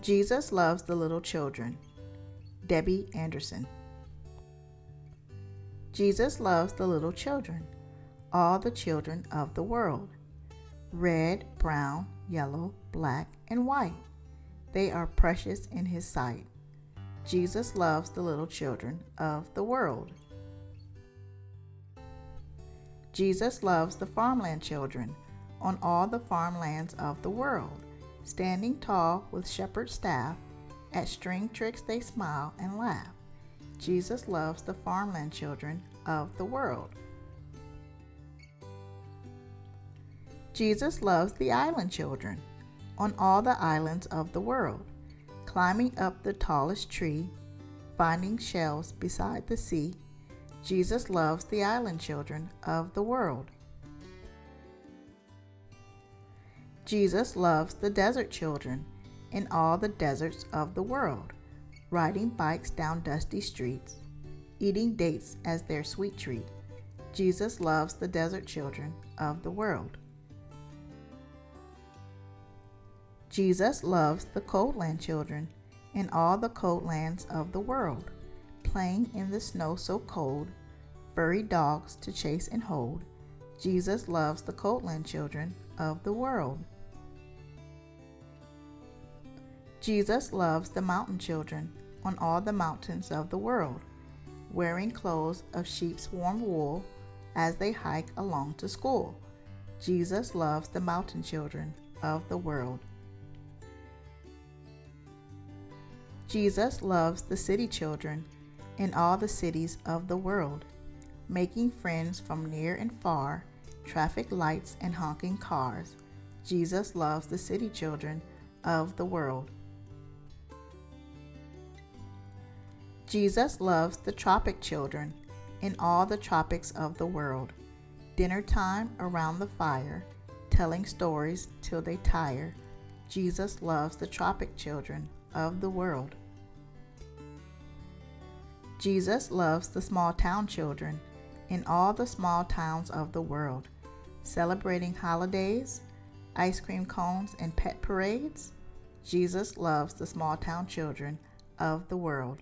Jesus loves the little children. Debbie Anderson. Jesus loves the little children, all the children of the world. Red, brown, yellow, black, and white. They are precious in His sight. Jesus loves the little children of the world. Jesus loves the farmland children on all the farmlands of the world. Standing tall with shepherd's staff, at string tricks they smile and laugh. Jesus loves the farmland children of the world. Jesus loves the island children on all the islands of the world, climbing up the tallest tree, finding shells beside the sea. Jesus loves the island children of the world. Jesus loves the desert children in all the deserts of the world, riding bikes down dusty streets, eating dates as their sweet treat. Jesus loves the desert children of the world. Jesus loves the coldland children in all the coldlands of the world, playing in the snow so cold, furry dogs to chase and hold. Jesus loves the coldland children of the world. Jesus loves the mountain children on all the mountains of the world, wearing clothes of sheep's warm wool as they hike along to school. Jesus loves the mountain children of the world. Jesus loves the city children in all the cities of the world, making friends from near and far, traffic lights and honking cars. Jesus loves the city children of the world. Jesus loves the tropic children in all the tropics of the world, dinner time around the fire, telling stories till they tire. Jesus loves the tropic children of the world. Jesus loves the small town children in all the small towns of the world, celebrating holidays, ice cream cones, and pet parades. Jesus loves the small town children of the world.